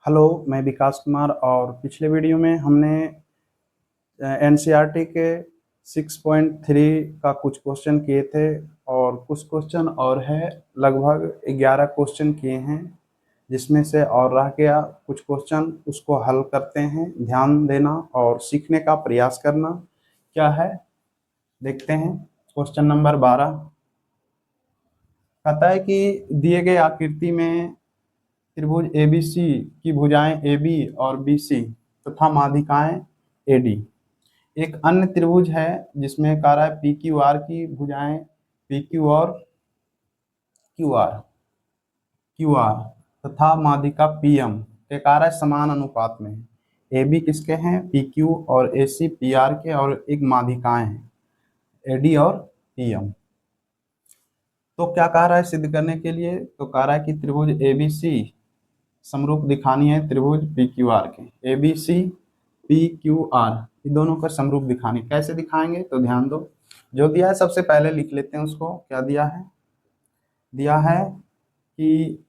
Hello, मैं विकास कुमार और पिछले वीडियो में हमने एनसीईआरटी के 6.3 का कुछ क्वेश्चन किए थे और कुछ क्वेश्चन और है। लगभग 11 क्वेश्चन किए हैं, जिसमें से और रह गया कुछ क्वेश्चन, उसको हल करते हैं। ध्यान देना और सीखने का प्रयास करना। क्या है देखते हैं। क्वेश्चन नंबर 12 कहता है कि दिए गए आकृति में त्रिभुज एबीसी की भुजाएं AB और BC तथा माध्यिकाएं AD। एक अन्य त्रिभुज है जिसमें कह रहा है PQR की भुजाएं PQ और QR तथा माध्यिका PM के कह रहा है समान अनुपात में है। AB किसके हैं? PQ और AC PR के, और एक माध्यिकाएं हैं AD और PM। तो क्या कह रहा है सिद्ध करने के लिए? तो कह रहा है कि त्रिभुज ABC समरूप दिखानी है त्रिभुज PQR के। ABC PQR ये दोनों का समरूप दिखानी। कैसे दिखाएंगे? तो ध्यान दो, जो दिया है सबसे पहले लिख लेते हैं उसको। क्या दिया है? दिया है कि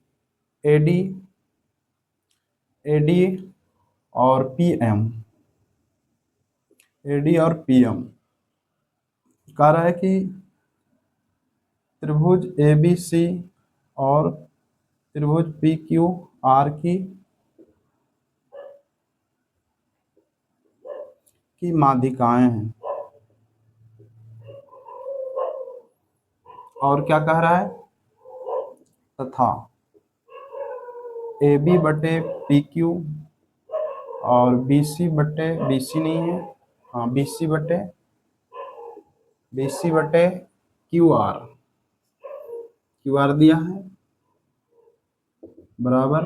AD और PM कह रहा है कि त्रिभुज ABC और त्रिभुज PQR की माध्यिकाएं हैं। और क्या कह रहा है? तथा AB बटे PQ और BC बटे BC नहीं है, हाँ BC बटे QR दिया है बराबर।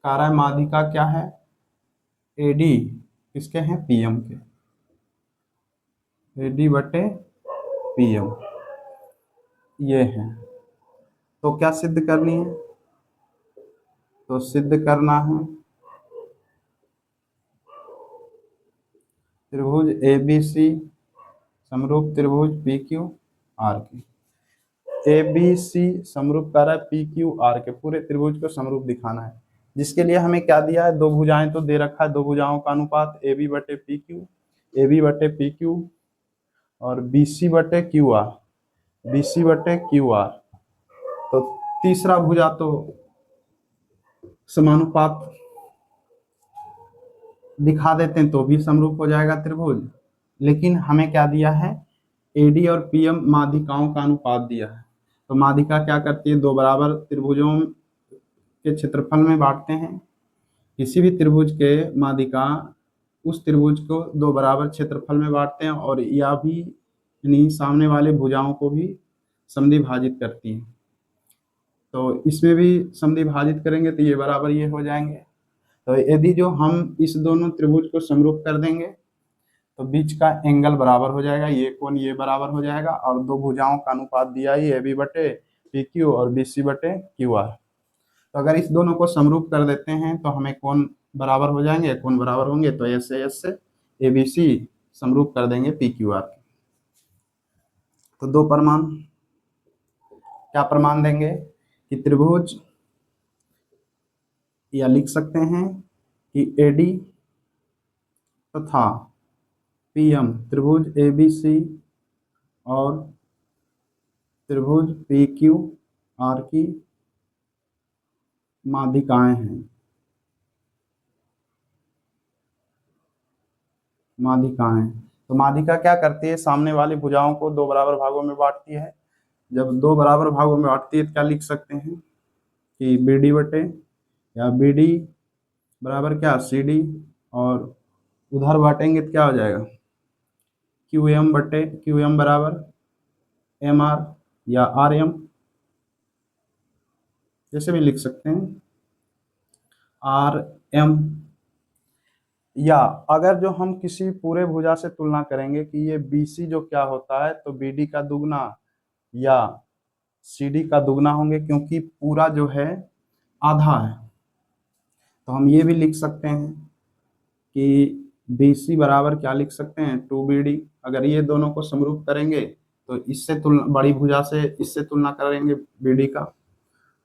कह रहा है माध्यिका क्या है? AD किसके हैं? PM के। AD बटे PM ये है। तो क्या सिद्ध करनी है? तो सिद्ध करना है त्रिभुज ABC समरूप त्रिभुज PQR की। ABC समरूप कर रहा है PQR के, पूरे त्रिभुज को समरूप दिखाना है। जिसके लिए हमें क्या दिया है? दो भुजाएं तो दे रखा है, दो भुजाओं का अनुपात AB बटे PQ और BC बटे QR। तो तीसरा भुजा तो समानुपात दिखा देते हैं तो भी समरूप हो जाएगा त्रिभुज। लेकिन हमें क्या दिया है? AD और PM माध्यिकाओं का अनुपात दिया है। तो माध्यिका क्या करती है? दो बराबर त्रिभुजों के क्षेत्रफल में बांटते हैं। किसी भी त्रिभुज के माध्यिका उस त्रिभुज को दो बराबर क्षेत्रफल में बांटते हैं, और यह भी यानी सामने वाले भुजाओं को भी समद्विभाजित करती है। तो इसमें भी समद्विभाजित करेंगे तो ये बराबर ये हो जाएंगे। तो यदि जो हम इस दोनों त्रिभुज को समरूप कर देंगे तो बीच का एंगल बराबर हो जाएगा, ये कोण ये बराबर हो जाएगा, और दो भुजाओं का अनुपात दिया ही AB बटे PQ और BC बटे QR। तो अगर इस दोनों को समरूप कर देते हैं तो हमें कोण बराबर हो जाएंगे, कोण बराबर होंगे तो S से ABC समरूप कर देंगे PQR। तो दो प्रमाण क्या प्रमाण देंगे कि त्रिभुज, या लिख सकते हैं कि AD तथा PM त्रिभुज ABC और त्रिभुज PQR की माध्यिकाएं हैं। तो माध्यिका क्या करती है? सामने वाली भुजाओं को दो बराबर भागों में बांटती है। जब दो बराबर भागों में बांटती है तो क्या लिख सकते हैं कि BD बटे या BD बराबर क्या CD, और उधर बांटेंगे तो क्या हो जाएगा? QM बराबर MR या RM, जैसे भी लिख सकते हैं RM। या अगर जो हम किसी पूरे भुजा से तुलना करेंगे कि ये BC जो क्या होता है, तो BD का दुगना या CD का दुगना होंगे, क्योंकि पूरा जो है आधा है। तो हम ये भी लिख सकते हैं कि BC बराबर क्या लिख सकते हैं? 2BD। अगर ये दोनों को समरूप करेंगे तो इससे तुलना, बड़ी भुजा से इससे तुलना करेंगे BD का,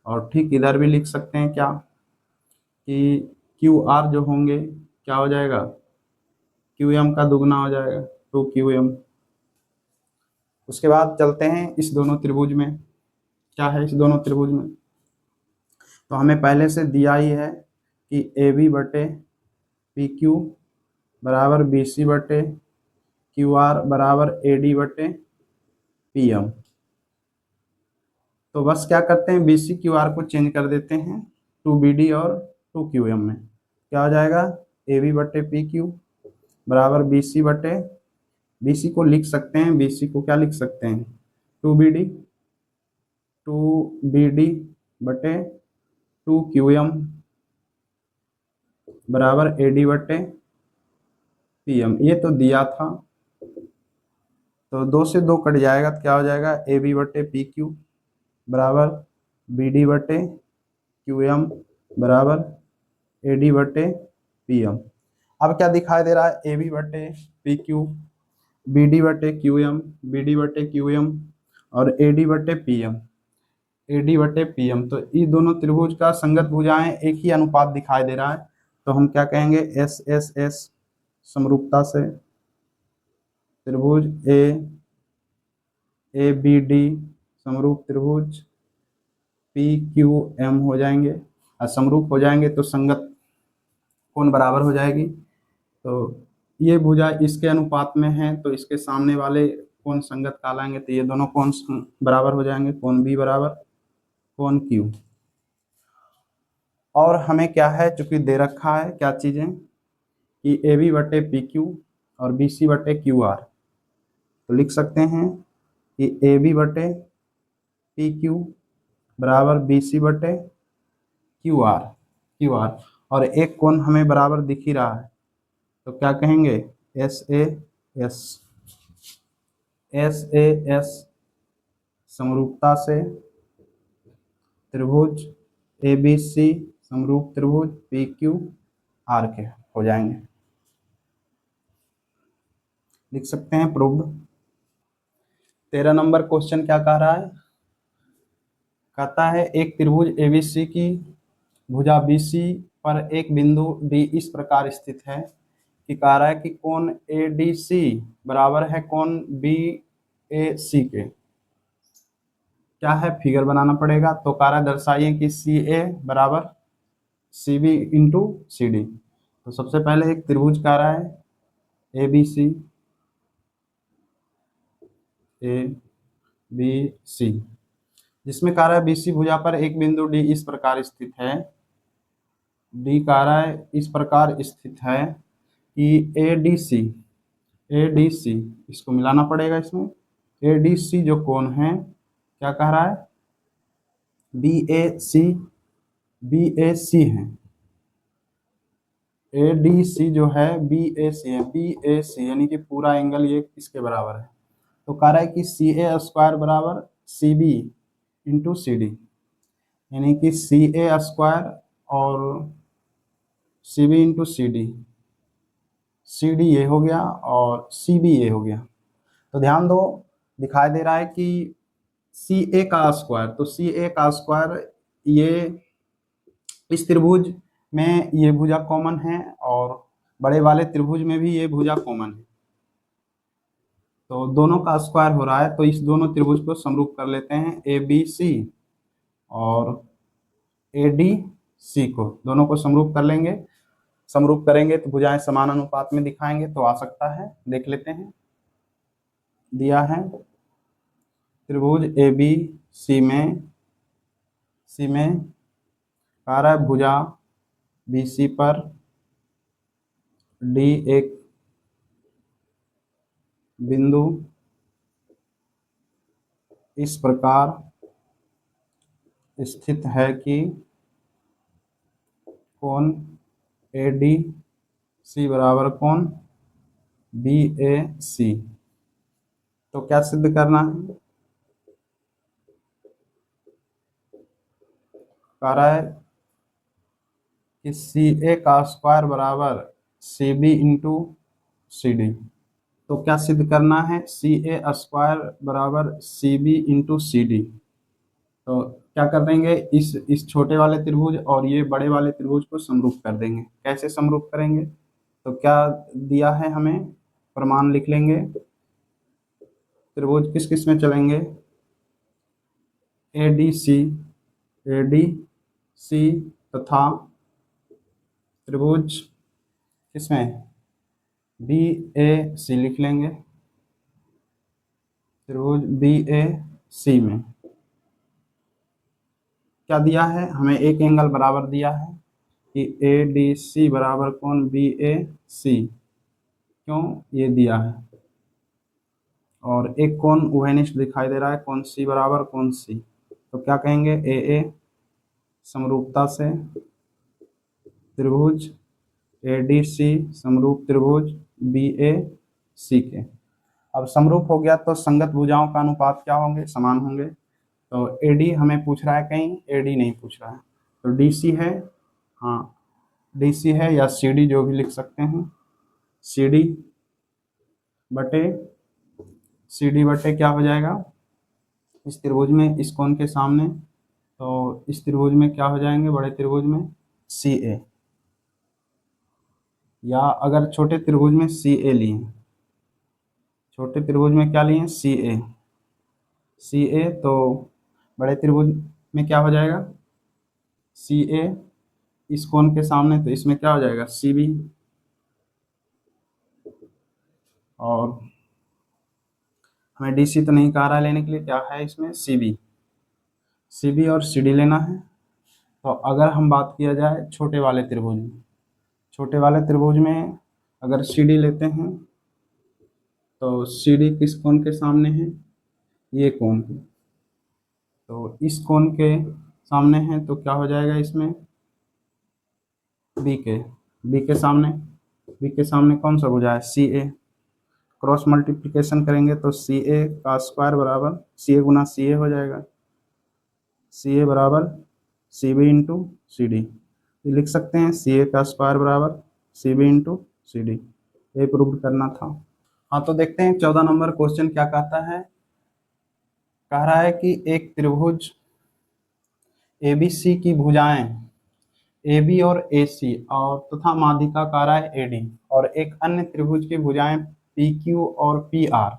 और ठीक इधर भी लिख सकते हैं क्या कि क्यू आर जो होंगे क्या हो जाएगा, क्यू एम का दुगना हो जाएगा, 2QM। उसके बाद चलते हैं इस दोनों त्रिभुज में, क्या है इस दोनों त्रिभुज में। तो हमें पहले से दिया ही है कि AB/PQ बराबर BC/QR बराबर AD/PM। तो बस क्या करते हैं, BC/QR को चेंज कर देते हैं 2BD और 2QM में। क्या हो जाएगा, AB/PQ बराबर BC को लिख सकते हैं, BC को क्या लिख सकते हैं, 2BD/2QM बराबर AD/PM। ये तो दिया था, तो 2 से 2 कट जाएगा तो क्या हो जाएगा, AB/PQ बराबर BD/QM बराबर AD/PM। अब क्या दिखाई दे रहा है, AB/PQ, BD/QM, BD/QM और AD/PM, AD/PM। तो ये दोनों त्रिभुज का संगत भुजाएं एक ही अनुपात दिखाई दे रहा है, तो हम क्या कहेंगे, SSS समरूपता से त्रिभुज ABD समरूप त्रिभुज PQM हो जाएंगे, और समरूप हो जाएंगे तो संगत कोण बराबर हो जाएगी। तो ये भुजा इसके अनुपात में है तो इसके सामने वाले कोण संगत कहलाएंगे, तो ये दोनों कोण बराबर हो जाएंगे, कोण B बराबर कोण Q। और हमें क्या है, चूंकि दे रखा है क्या चीजें कि AB/PQ और BC/QR, तो लिख सकते हैं कि AB/PQ बराबर BC/QR, और एक कोण हमें बराबर दिख ही रहा है, तो क्या कहेंगे, SAS समरूपता से त्रिभुज ABC समरूप त्रिभुज PQR के हो जाएंगे, लिख सकते हैं प्रूव्ड। 13 नंबर क्वेश्चन क्या कह रहा है, कहता है एक त्रिभुज ABC की भुजा BC पर एक बिंदु D इस प्रकार स्थित है कि कह रहा है कि कोण ADC बराबर है कोण BAC के। क्या है, फिगर बनाना पड़ेगा, तो कह रहा है दर्शाइए कि CA बराबर CB इंटू CD। तो सबसे पहले एक त्रिभुज कह रहा है ABC जिसमें कह रहा है BC भुजा पर एक बिंदु D इस प्रकार स्थित है, D कह रहा है इस प्रकार स्थित है कि ADC इसको मिलाना पड़ेगा, इसमें ADC जो कोण है क्या कह रहा है, BAC है, ADC जो है BAC है, BAC यानी कि पूरा एंगल ये इसके बराबर है। तो कह रहा है कि CA² बराबर CB इंटू CD, यानी कि CA² और CB इंटू CD ये हो गया और CB ये हो गया। तो ध्यान दो, दिखाई दे रहा है कि CA का स्क्वायर, तो CA का स्क्वायर ये इस त्रिभुज में ये भुजा कॉमन है और बड़े वाले त्रिभुज में भी ये भुजा कॉमन है, तो दोनों का स्क्वायर हो रहा है, तो इस दोनों त्रिभुज को समरूप कर लेते हैं ABC और ADC को, दोनों को समरूप कर लेंगे। समरूप करेंगे तो भुजाएं समान अनुपात में दिखाएंगे, तो आ सकता है, देख लेते हैं। दिया है त्रिभुज ABC में कह रहा है भुजा BC पर D एक बिंदु इस प्रकार स्थित है कि कोण ADC बराबर कोण BAC। तो क्या सिद्ध करना है, कह रहा है कि CA का स्क्वायर बराबर CB इंटू CD। तो क्या सिद्ध करना है, CA² बराबर CB इंटू CD। तो क्या कर देंगे, इस छोटे वाले त्रिभुज और ये बड़े वाले त्रिभुज को समरूप कर देंगे। कैसे समरूप करेंगे, तो क्या दिया है हमें, प्रमाण लिख लेंगे। त्रिभुज किस किस में चलेंगे, ए डी सी तथा त्रिभुज किसमें, बी ए सी लिख लेंगे, त्रिभुज बी ए सी में क्या दिया है हमें, एक एंगल बराबर दिया है कि ए डी सी बराबर कोण बी ए सी, क्यों ये दिया है, और एक कोण उभयनिष्ठ दिखाई दे रहा है, कोण सी बराबर कोण सी, तो क्या कहेंगे, ए समरूपता से त्रिभुज ए डी सी समरूप त्रिभुज बी ए सी के। अब समरूप हो गया तो संगत भुजाओं का अनुपात क्या होंगे, समान होंगे। तो एडी हमें पूछ रहा है, कहीं एडी नहीं पूछ रहा है, तो डीसी है, हाँ डीसी है, या सीडी जो भी लिख सकते हैं, सीडी बटे क्या हो जाएगा, इस त्रिभुज में इस कोण के सामने, तो इस त्रिभुज में क्या हो जाएंगे, बड़े त्रिभुज में सी ए, या अगर छोटे त्रिभुज में सी ए लिए, छोटे त्रिभुज में क्या लिए, सी ए, तो बड़े त्रिभुज में क्या हो जाएगा, सी ए, इस कोण के सामने, तो इसमें क्या हो जाएगा, सी बी, और हमें डीसी तो नहीं कह रहा है लेने के लिए, क्या है इसमें, सी बी और सी डी लेना है। तो अगर हम बात किया जाए छोटे वाले त्रिभुज में, छोटे वाले त्रिभुज में अगर सी डी लेते हैं, तो सी डी किस कोण के सामने है, ये कोण के, तो इस कोण के सामने है, तो क्या हो जाएगा इसमें, बी के सामने कौन सा भुजा है, सी ए, क्रॉस मल्टीप्लिकेशन करेंगे तो सी ए का स्क्वायर बराबर सी ए गुना सी ए हो जाएगा, सी ए बराबर C B into C D, लिख सकते हैं सी ए का स्क्वायर बराबर C B into C D, ये प्रूव करना था। हाँ तो देखते हैं 14 नंबर क्वेश्चन क्या कहता है, कह रहा है कि एक त्रिभुज एबीसी की भुजाएं ए बी और ए सी और तथा माध्यिका कह रहा है ए डी, और एक अन्य त्रिभुज की भुजाएं पी क्यू और पी आर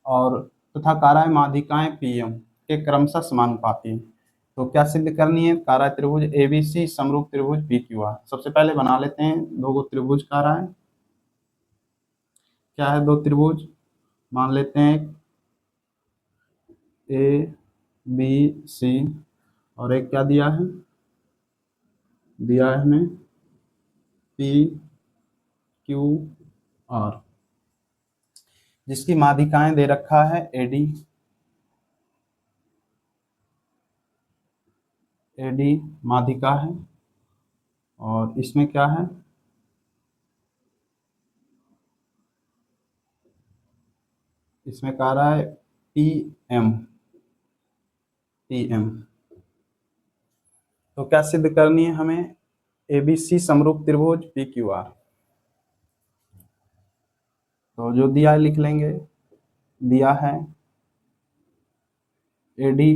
और तथा कह रहा है माध्यिकाएं पी एम के क्रमशः समानुपाती, तो क्या सिद्ध करनी है, कह रहा है त्रिभुज ए बी सी समरूप त्रिभुज पी क्यू आर। सबसे पहले बना लेते हैं, दो गो त्रिभुज कह रहा है, क्या है, दो त्रिभुज मान लेते हैं, ए बी सी, और एक क्या दिया है, दिया है हमें पी क्यू आर, जिसकी माध्यिकाएं दे रखा है एडी माध्यिका है, और इसमें क्या है, इसमें कह रहा है पी एम, तो क्या सिद्ध करनी है हमें, एबीसी समरूप त्रिभुज पी क्यू आर, तो जो दिया है लिख लेंगे, दिया है एडी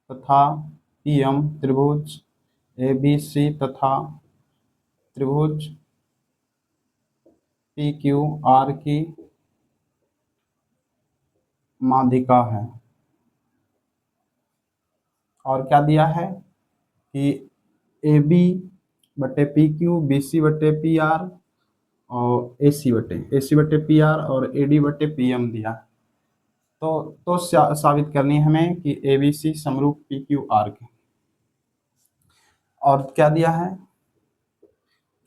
तथा पीएम त्रिभुज एबीसी तथा त्रिभुज पी क्यू आर की माध्यिका है, और क्या दिया है कि ए बी बटे पी क्यू, बी सी बटे पी आर और ए सी बटे पी आर और ए डी बटे पी एम दिया, तो साबित करनी है हमें कि ए बी सी समरूप पी क्यू आर के, और क्या दिया है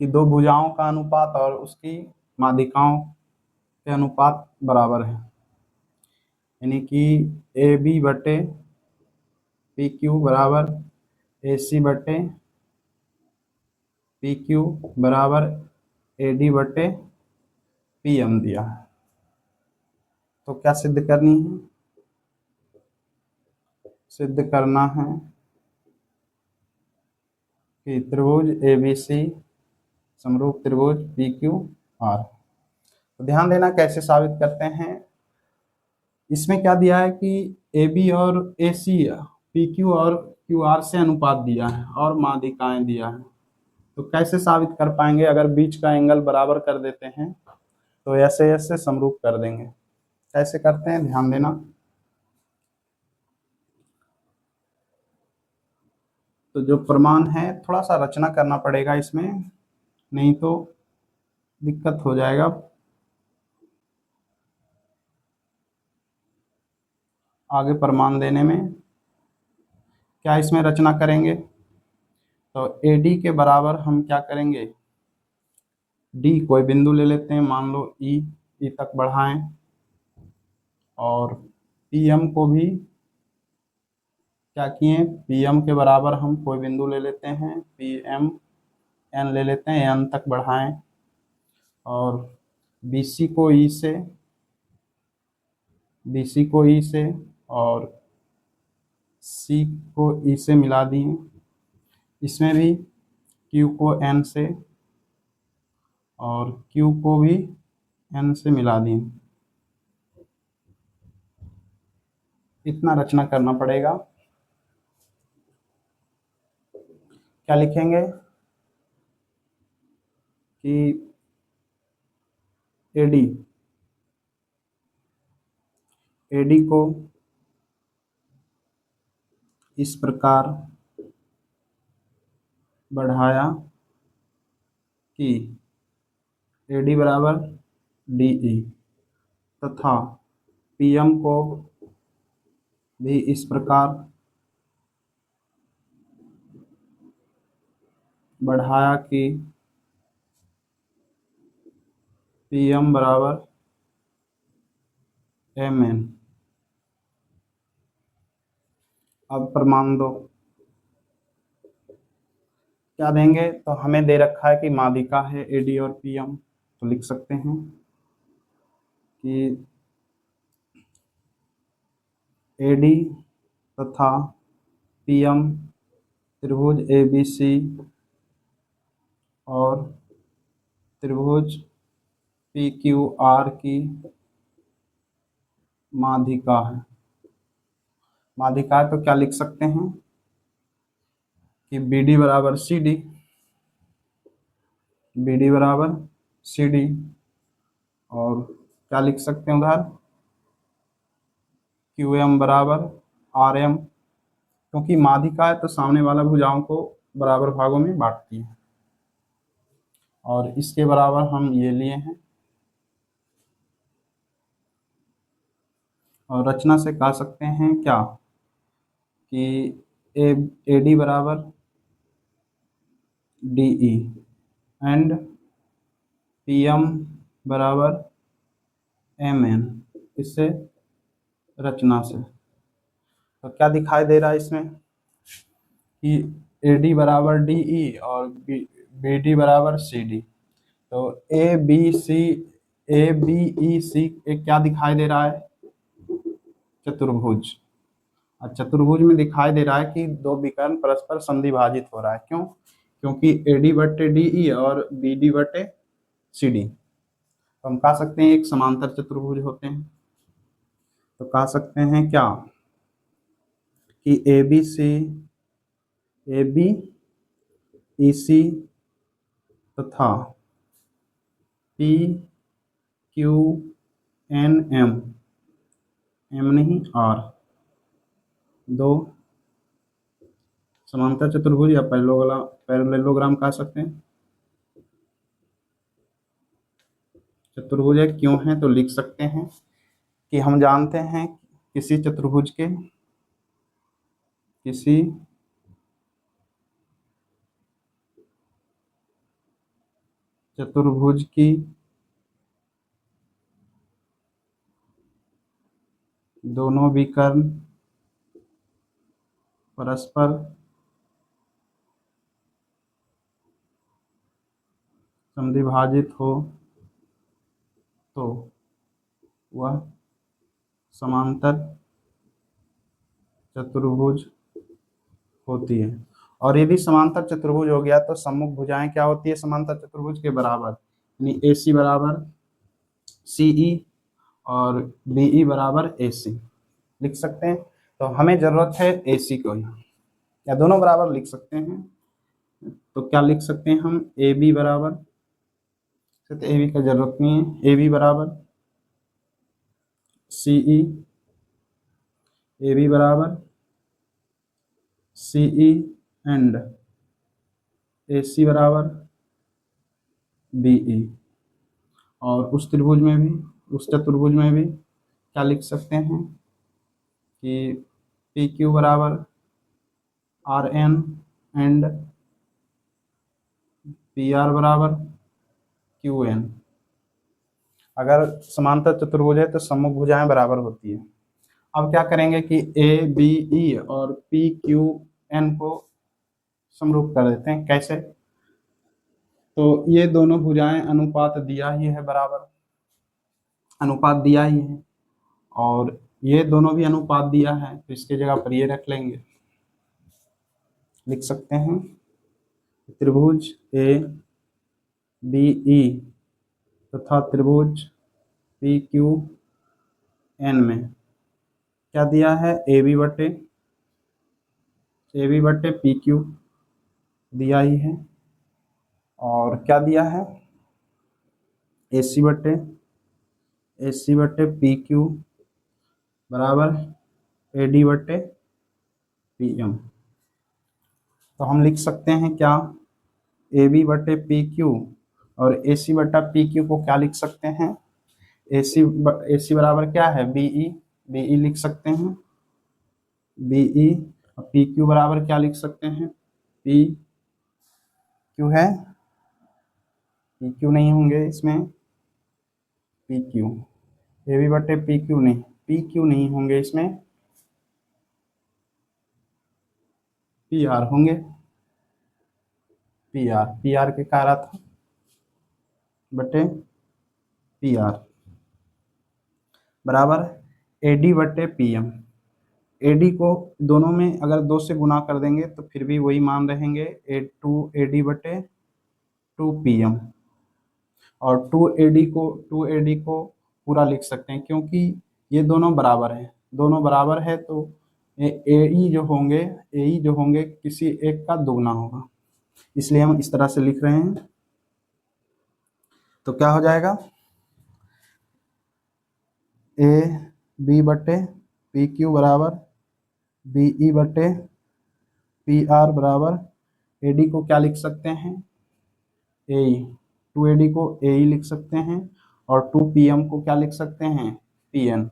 कि दो भुजाओं का अनुपात और उसकी माध्यिकाओं के अनुपात बराबर है, यानी कि ए बी बटे पी क्यू बराबर ए सी बटे पी क्यू बराबर ए डी बटे पी एम दिया है, तो क्या सिद्ध करनी है, सिद्ध करना है कि त्रिभुज ए बी सी समरूप त्रिभुज पी क्यू आर। तो ध्यान देना कैसे साबित करते हैं, इसमें क्या दिया है कि ए बी और ए सी पी क्यू और क्यू आर से अनुपात दिया है और माध्यिकाएं दिया है। तो कैसे साबित कर पाएंगे? अगर बीच का एंगल बराबर कर देते हैं तो ऐसे ऐसे समरूप कर देंगे। कैसे करते हैं ध्यान देना। तो जो प्रमाण है थोड़ा सा रचना करना पड़ेगा इसमें, नहीं तो दिक्कत हो जाएगा। आगे प्रमाण देने में क्या इसमें रचना करेंगे? तो AD के बराबर हम क्या करेंगे, D कोई बिंदु ले लेते हैं, मान लो E तक बढ़ाएं, और PM को भी क्या किए, PM के बराबर हम कोई बिंदु ले लेते हैं, PM N ले लेते हैं, N तक बढ़ाएं, और BC को E से, और C को E से मिला दिए। इसमें भी Q को N से और Q को भी N से मिला दिए। इतना रचना करना पड़ेगा। क्या लिखेंगे कि AD को इस प्रकार बढ़ाया कि AD बराबर DE, तथा PM को भी इस प्रकार बढ़ाया कि PM बराबर MN। अब प्रमाण दो। क्या देंगे? तो हमें दे रखा है कि माध्यिका है AD और PM, तो लिख सकते हैं कि AD तथा PM त्रिभुज ABC और त्रिभुज PQR की माध्यिका है। माध्यिका है तो क्या लिख सकते हैं कि BD बराबर CD, और क्या लिख सकते हैं उधर, QM बराबर RM, क्योंकि माध्यिका है तो सामने वाला भुजाओं को बराबर भागों में बांटती है, और इसके बराबर हम ये लिए हैं। और रचना से कह सकते हैं क्या कि AD बराबर DE एंड PM बराबर MN। इससे रचना से तो क्या दिखाई दे रहा है इसमें कि AD बराबर DE और BD बराबर CD। तो ABEC एक क्या दिखाई दे रहा है, चतुर्भुज। और चतुर्भुज में दिखाई दे रहा है कि दो विकर्ण परस्पर संधिभाजित हो रहा है। क्यों? क्योंकि AD बटे DE और BD बटे CD। तो हम कह सकते हैं एक समांतर चतुर्भुज होते हैं। तो कह सकते हैं क्या कि ABEC तथा PQNM, M नहीं R, दो समांतर चतुर्भुज या पैरेललोग्राम कह सकते हैं। चतुर्भुज है, क्यों है? तो लिख सकते हैं कि हम जानते हैं किसी चतुर्भुज की दोनों विकर्ण परस्पर संधिभाजित हो तो वह समांतर चतुर्भुज होती है। और यदि समांतर चतुर्भुज हो गया तो सम्मुख भुजाएं क्या होती है समांतर चतुर्भुज के बराबर, यानी AC बराबर CE और BE बराबर AC लिख सकते हैं। तो हमें ज़रूरत है AC को ही, या दोनों बराबर लिख सकते हैं। तो क्या लिख सकते हैं हम, AB बराबर, तो AB का ज़रूरत नहीं है, AB बराबर CE, AB बराबर CE एंड AC बराबर BE। और उस त्रिभुज में भी, उस चतुर्भुज में भी क्या लिख सकते हैं कि PQ बराबर RN एंड PR बराबर QN। अगर समांतर चतुर्भुज है तो सम्मुख भुजाएं बराबर होती है। अब क्या करेंगे कि ABE और PQN को समरूप कर देते हैं। कैसे? तो ये दोनों भुजाएं अनुपात दिया ही है, बराबर अनुपात दिया ही है, और ये दोनों भी अनुपात दिया है, तो इसके जगह पर ये रख लेंगे, लिख सकते हैं त्रिभुज ABE तथा त्रिभुज PQN में क्या दिया है, AB बटे PQ दिया ही है, और क्या दिया है, AC बटे PQ बराबर AD बटे PM। तो हम लिख सकते हैं क्या, AB बटे PQ और AC बटा PQ को क्या लिख सकते हैं, AC बराबर क्या है, BE लिख सकते हैं, BE। और PQ बराबर क्या लिख सकते हैं, PQ है, PQ नहीं होंगे इसमें, PQ, AB बटे PQ नहीं, PQ नहीं होंगे इसमें, PR होंगे, PR के कारण था बटे PR बराबर AD बटे PM। AD को दोनों में अगर 2 से गुना कर देंगे तो फिर भी वही मान रहेंगे, 2AD बटे 2PM। और 2AD को पूरा लिख सकते हैं, क्योंकि ये दोनों बराबर है तो AE जो होंगे किसी एक का दुगना होगा, इसलिए हम इस तरह से लिख रहे हैं। तो क्या हो जाएगा, AB बटे PQ बराबर BE बटे PR बराबर AD को क्या लिख सकते हैं, AE, 2AD को AE लिख सकते हैं, और 2PM को क्या लिख सकते हैं, PN।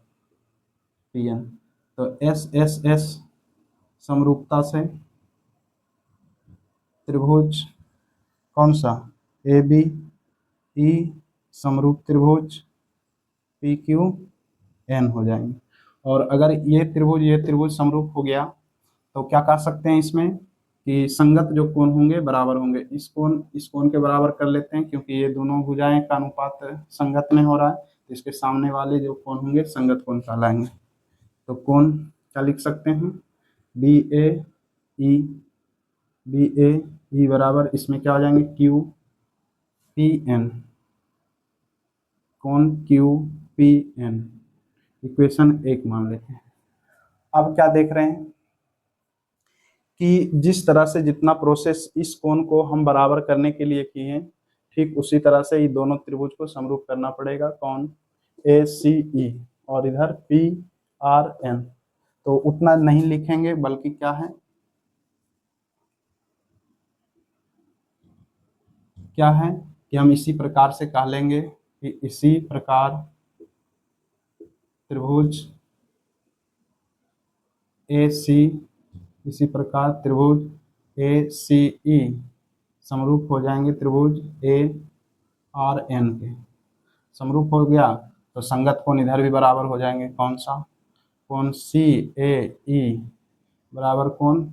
तो S समरूपता से त्रिभुज कौन सा, ABE समरूप त्रिभुज PQN हो जाएंगे। और अगर ये त्रिभुज समरूप हो गया तो क्या कह सकते हैं इसमें कि संगत जो कोण होंगे बराबर होंगे। इस कोण के बराबर कर लेते हैं, क्योंकि ये दोनों भुजाएं का अनुपात संगत में हो रहा है, तो इसके सामने वाले जो कोण होंगे संगत कोण कहलाएंगे। तो कोण क्या लिख सकते हैं, BAE बराबर, इसमें क्या हो जाएंगे, QPN, कोण QPN, इक्वेशन 1 मान लेते हैं। अब क्या देख रहे हैं कि जिस तरह से जितना प्रोसेस इस कोण को हम बराबर करने के लिए किए हैं, ठीक उसी तरह से ये दोनों त्रिभुज को समरूप करना पड़ेगा। कौन, ACE और इधर PRN। तो उतना नहीं लिखेंगे, बल्कि क्या है, कि हम इसी प्रकार से कह लेंगे कि इसी प्रकार त्रिभुज त्रिभुज ACE समरूप हो जाएंगे त्रिभुज ARN के। समरूप हो गया तो संगत कोण इधर भी बराबर हो जाएंगे। कौन सा, कोण CAE बराबर कोण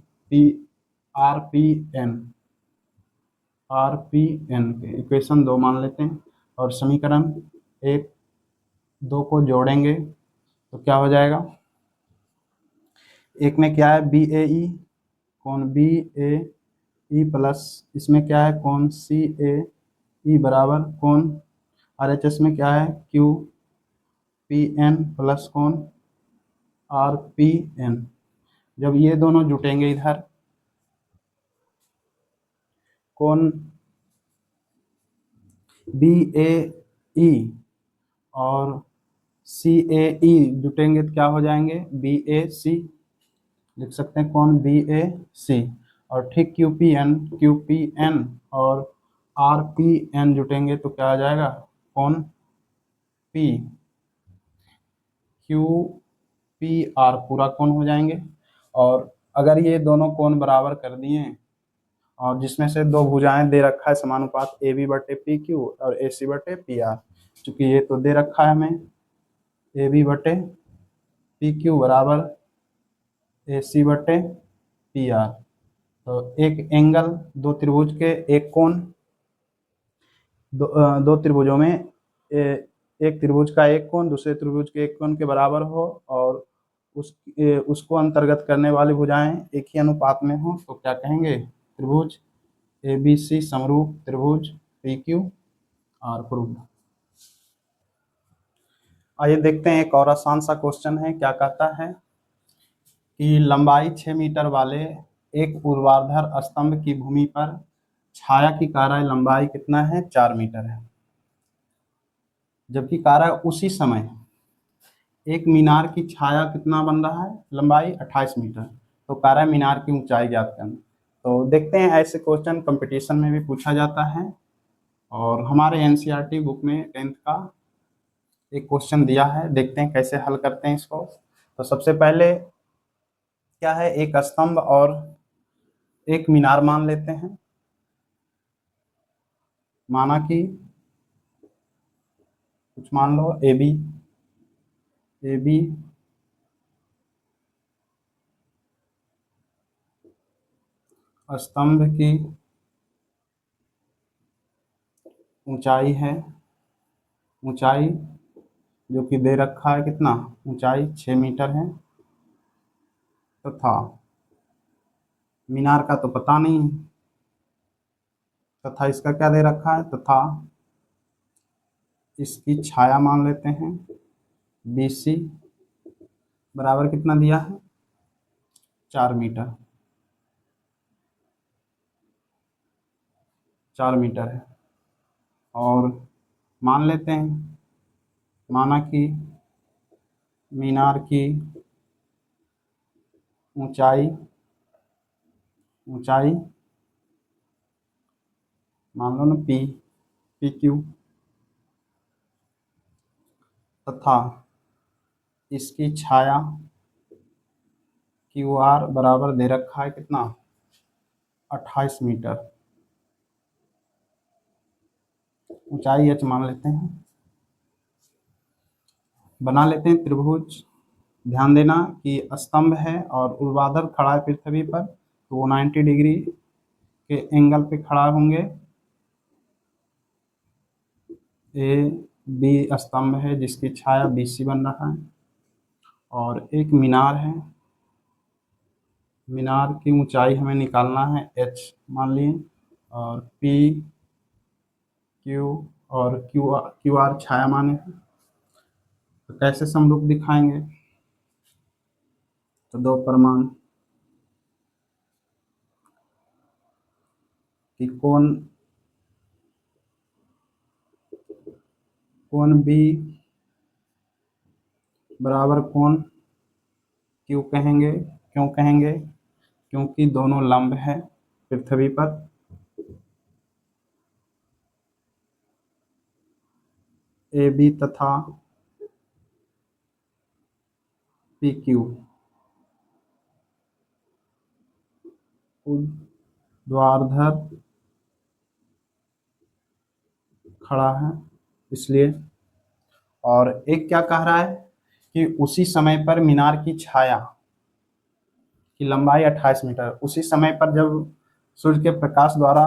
RPN के, इक्वेशन 2 मान लेते हैं। और समीकरण 1 2 को जोड़ेंगे तो क्या हो जाएगा, एक में क्या है, BAE, कोण BAE प्लस इसमें क्या है, कोण CAE बराबर कोण RHS में क्या है, QPN प्लस कोण RPN। जब ये दोनों जुटेंगे इधर, कोण बी ए ई और सी ए ई जुटेंगे तो क्या हो जाएंगे, बी ए सी। लिख सकते हैं कौन, बी ए सी। और ठीक क्यू पी एन और आर पी एन जुटेंगे तो क्या आ जाएगा, कौन पी क्यू पी आर पूरा कोण हो जाएंगे। और अगर ये दोनों कोण बराबर कर दिए और जिसमें से दो भुजाएं दे रखा है समानुपात ए बी बटे पी क्यू और ए सी बटे पी आर, चूंकि ये तो दे रखा है हमें ए बी बटे पी क्यू बराबर ए सी बटे पी आर। तो एक एंगल, दो त्रिभुज के एक कोण, दो त्रिभुजों में एक त्रिभुज का एक कोण दूसरे त्रिभुज के एक कोण के बराबर हो और उसको अंतर्गत करने वाली भुजाएं एक ही अनुपात में हो तो क्या कहेंगे, त्रिभुज ए बी सी समरूप त्रिभुज पी क्यू आर प्रूव्ड। आइए देखते हैं एक और आसान सा क्वेश्चन है, क्या कहता है कि लंबाई 6 मीटर वाले एक ऊर्ध्वाधर स्तंभ की भूमि पर छाया की कार्य लंबाई कितना है, 4 मीटर है, जबकि कार्य उसी समय एक मीनार की छाया कितना बन रहा है, लंबाई 28 मीटर। तो कार्य मीनार की ऊंचाई ज्ञात करना। तो देखते हैं ऐसे क्वेश्चन कंपटीशन में भी पूछा जाता है और हमारे एनसीईआरटी बुक में 10th का एक क्वेश्चन दिया है, देखते हैं कैसे हल करते हैं इसको। तो सबसे पहले क्या है, एक स्तंभ और एक मीनार मान लेते हैं। माना कि कुछ मान लो ए बी स्तंभ की ऊंचाई है, ऊंचाई जो कि दे रखा है कितना, ऊंचाई 6 मीटर है, तथा मीनार का तो पता नहीं है, तथा इसका क्या दे रखा है, तथा इसकी छाया मान लेते हैं बी सी बराबर कितना दिया है, 4 मीटर, 4 मीटर है। और मान लेते हैं, माना कि मीनार की ऊंचाई ऊंचाई मान लो ना पी क्यू, तथा इसकी छाया क्यू आर बराबर दे रखा है कितना, 28 मीटर, ऊंचाई एच मान लेते हैं। बना लेते हैं त्रिभुज। ध्यान देना कि स्तंभ है और ऊर्ध्वाधर खड़ा है पृथ्वी पर, तो वो 90 डिग्री के एंगल पे खड़ा होंगे। ए बी स्तंभ है जिसकी छाया बी सी बन रहा है और एक मीनार है, मीनार की ऊंचाई हमें निकालना है एच मान लिए, और पी क्यू और क्यू आर छाया माने हैं। तो कैसे समरूप दिखाएंगे, तो दो प्रमाण कि कोण बी बराबर कोण क्यू कहेंगे, क्यों कहेंगे, क्योंकि दोनों लंब है पृथ्वी पर। ए बी तथा पी क्यू ऊर्ध्वाधर खड़ा है इसलिए। और एक क्या कह रहा है कि उसी समय पर मीनार की छाया की लंबाई 28 मीटर, उसी समय पर जब सूर्य के प्रकाश द्वारा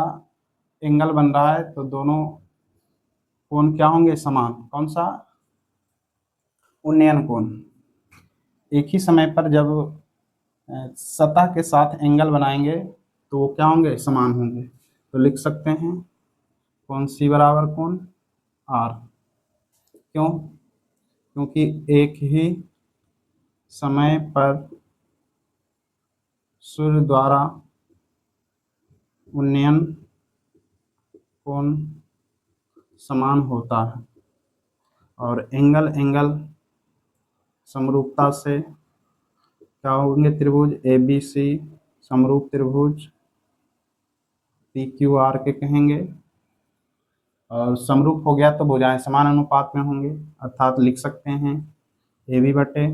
एंगल बन रहा है तो दोनों कोण क्या होंगे, समान। कौन सा, उन्नयन कोण। एक ही समय पर जब सतह के साथ एंगल बनाएंगे तो वो क्या होंगे, समान होंगे। तो लिख सकते हैं कोण सी बराबर कोण आर। क्यों, क्योंकि एक ही समय पर सूर्य द्वारा उन्नयन कोण समान होता है और एंगल समरूपता से क्या होंगे त्रिभुज ए बी सी समरूप त्रिभुज पी क्यू आर के कहेंगे। और समरूप हो गया तो भुजाएं समान अनुपात में होंगे, अर्थात लिख सकते हैं ए बी बटे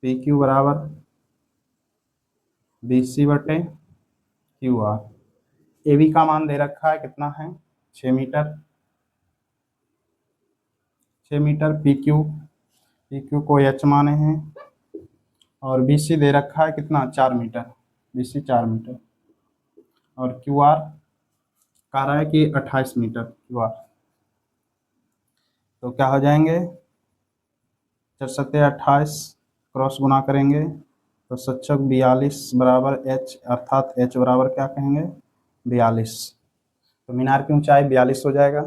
पी क्यू बराबर बी सी बटे क्यू आर। ए बी का मान दे रखा है, कितना है 6 मीटर, 6 मीटर। पी क्यू को एच माने हैं और बी सी दे रखा है कितना 4 मीटर, बी सी 4 मीटर। और क्यू आर कह रहा है कि 28 मीटर क्यू आर। तो क्या हो जाएंगे 4 सत्ते 28, क्रॉस गुना करेंगे तो 42 बराबर एच, अर्थात एच बराबर क्या कहेंगे 42। तो मीनार की ऊंचाई 42 हो जाएगा।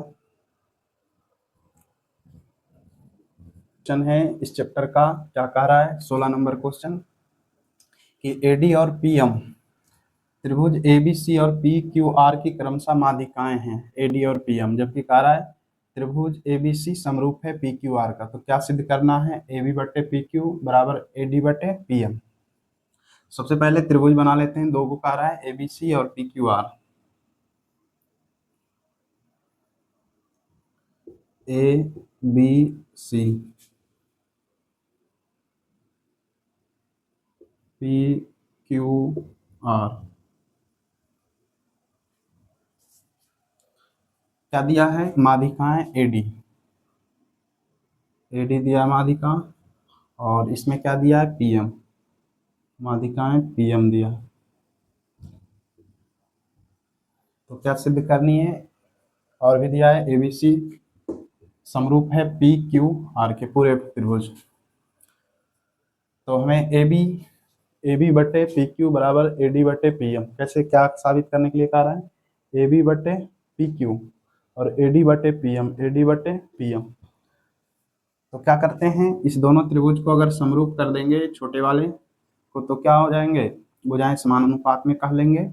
क्वेश्चन है इस चैप्टर का, क्या कह रहा है 16 नंबर क्वेश्चन कि एडी और पीएम त्रिभुज एबीसी और पी क्यू आर की क्रमशः माध्यिकाएं हैं एडी और पीएम, जबकि कह रहा है त्रिभुज एबीसी समरूप है पी क्यू आर का। तो क्या सिद्ध करना है, ए बी बटे पी क्यू बराबर ए डी बटे पी एम। सबसे पहले त्रिभुज बना लेते हैं, दो को कह रहा है एबीसी और P Q R. A B C P Q R, क्या दिया है माध्यिकाएं एडी, एडी दिया माध्यिका, और इसमें क्या दिया है पीएम, माध्यिकाएं पीएम दिया। तो क्या सिद्ध करनी है, और भी दिया है एबीसी समरूप है पी क्यू आर के पूरे त्रिभुज। तो हमें ए बी बटे पी क्यू बराबर ए डी बटे पी एम, कैसे क्या साबित करने के लिए कह रहा है ए बी बटे पी क्यू और ए डी बटे पी एम, ए डी बटे पी एम। तो क्या करते हैं इस दोनों त्रिभुज को अगर समरूप कर देंगे छोटे वाले को तो क्या हो जाएंगे भुजाएं समान अनुपात में कह लेंगे।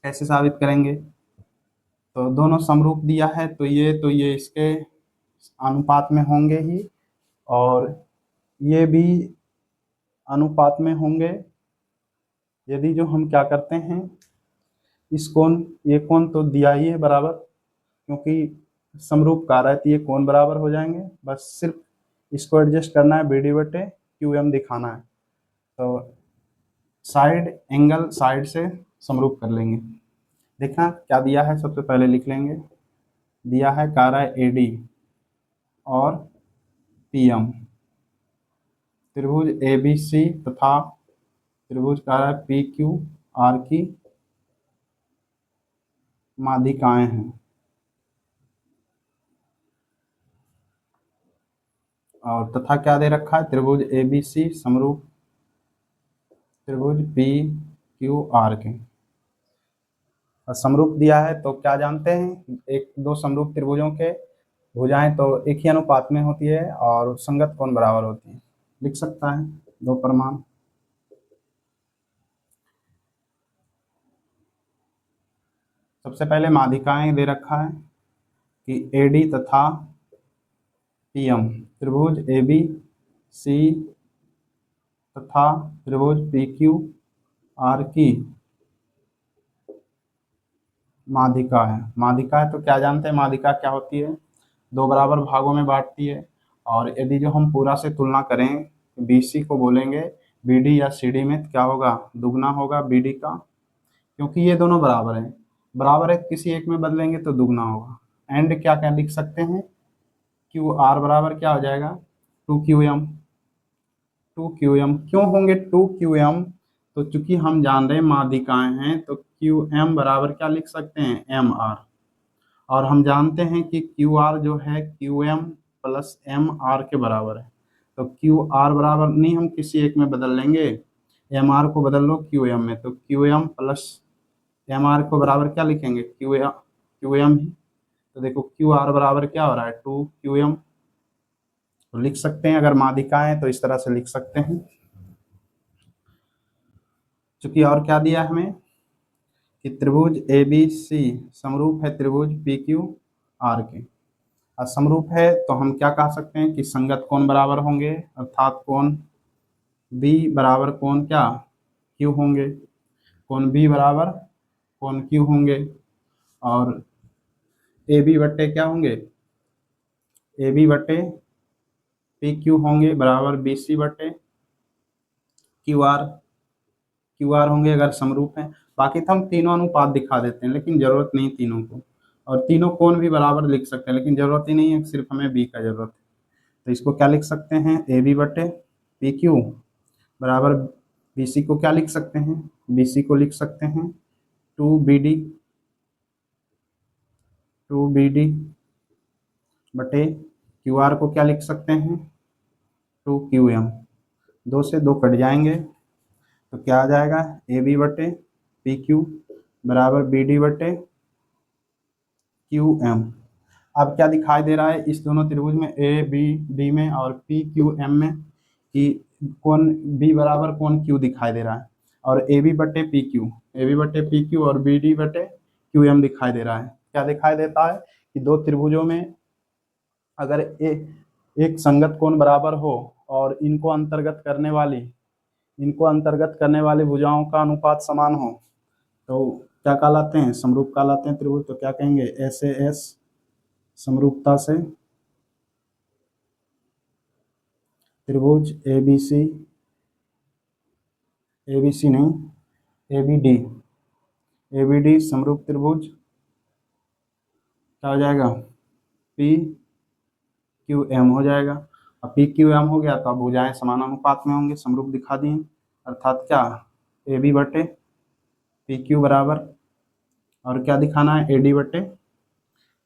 कैसे साबित करेंगे, तो दोनों समरूप दिया है तो ये इसके अनुपात में होंगे ही और ये भी अनुपात में होंगे। यदि जो हम क्या करते हैं इस कोण, ये कोण तो दिया ही है बराबर, क्योंकि समरूप कार्य है तो ये कोण बराबर हो जाएंगे, बस सिर्फ इसको एडजस्ट करना है बी डी बटे क्यू एम दिखाना है। तो साइड एंगल साइड से समरूप कर लेंगे। देखना क्या दिया है, सबसे पहले लिख लेंगे, दिया है कार्य ए डी और पी एम, त्रिभुज ए बी सी तथा त्रिभुज कार्य पी क्यू आर की माध्यिकाएं हैं। और तथा क्या दे रखा है त्रिभुज ए बी सी समरूप त्रिभुज पी क्यू आर के। और समरूप दिया है तो क्या जानते हैं, एक दो समरूप त्रिभुजों के भुजाएं तो एक ही अनुपात में होती है और संगत कोण बराबर होती है, लिख सकता है दो प्रमाण। सबसे पहले माध्यिकाएं दे रखा है कि एडी तथा पीएम त्रिभुज ए बी सी तथा त्रिभुज पी क्यू आर की माध्यिका है। माध्यिका है तो क्या जानते हैं माध्यिका क्या होती है, दो बराबर भागों में बांटती है। और यदि जो हम पूरा से तुलना करें बी सी को बोलेंगे बी डी या सी डी में तो क्या होगा दुगना होगा बी डी का, क्योंकि ये दोनों बराबर हैं, बराबर है किसी एक में बदलेंगे तो दुगना होगा। एंड क्या क्या लिख सकते हैं क्यू आर बराबर क्या हो जाएगा 2QM, 2QM क्यों होंगे 2QM, तो चूंकि हम जान रहे हैं माध्यिकाएं हैं तो QM बराबर क्या लिख सकते हैं MR, और हम जानते हैं कि QR जो है QM प्लस MR के बराबर है। तो QR बराबर नहीं हम किसी एक में बदल लेंगे, MR को बदल लो QM में, तो QM प्लस MR को बराबर क्या लिखेंगे QM ही। तो देखो QR बराबर क्या हो रहा है 2QM, तो लिख सकते हैं अगर माध्यिकाएं तो इस तरह से लिख सकते हैं। चूंकि और क्या दिया है हमें कि त्रिभुज ए बी सी समरूप है त्रिभुज पी क्यू आर के। असमरूप है तो हम क्या कह सकते हैं कि संगत कोण बराबर होंगे, अर्थात कोण बी बराबर कोण क्या क्यू होंगे, कोण बी बराबर कोण क्यू होंगे, और ए बी बट्टे क्या होंगे, ए बी बट्टे पी क्यू होंगे बराबर बी सी बट्टे क्यू आर होंगे अगर समरूप हैं। बाकी तो हम तीनों अनुपात दिखा देते हैं, लेकिन जरूरत नहीं तीनों को, और तीनों कोण भी बराबर लिख सकते हैं, लेकिन जरूरत ही नहीं है, सिर्फ हमें बी का जरूरत है। तो इसको क्या लिख सकते हैं, ए बी बटे पी क्यू बराबर बी सी को क्या लिख सकते हैं, बी सी को लिख सकते हैं टू बी डी बटे क्यू आर को क्या लिख सकते हैं, टू क्यू एम। दो से दो कट जाएंगे तो क्या आ जाएगा, ए बी बटे पी क्यू बराबर बी डी बटे क्यू एम। अब क्या दिखाई दे रहा है इस दोनों त्रिभुज में, ए बी डी में और पी क्यू एम में, कि कोण बी बराबर कोण क्यू दिखाई दे रहा है, और ए बी बटे पी क्यू, ए बी बटे पी क्यू और बी डी बटे क्यू एम दिखाई दे रहा है। क्या दिखाई देता है कि दो त्रिभुजों में अगर एक संगत कोण बराबर हो और इनको अंतर्गत करने वाली भुजाओं का अनुपात समान हो तो क्या कहलाते हैं, समरूप कहलाते हैं त्रिभुज। तो क्या कहेंगे, ऐसे एस समरूपता से त्रिभुज ए बी सी नहीं, ए बी डी समरूप त्रिभुज क्या हो जाएगा, पी क्यू एम हो जाएगा। अब पी क्यू एम हो गया तो अब भुजाएं समान अनुपात में होंगे, समरूप दिखा दिए, अर्थात क्या, ए बी बटे पी क्यू बराबर, और क्या दिखाना है, ए डी बटे,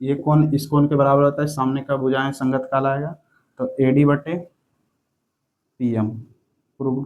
ये कोण इस कोण के बराबर होता है, सामने का भुजाएं संगत कहलाएगा, तो ए डी बटे पी एम प्रूव।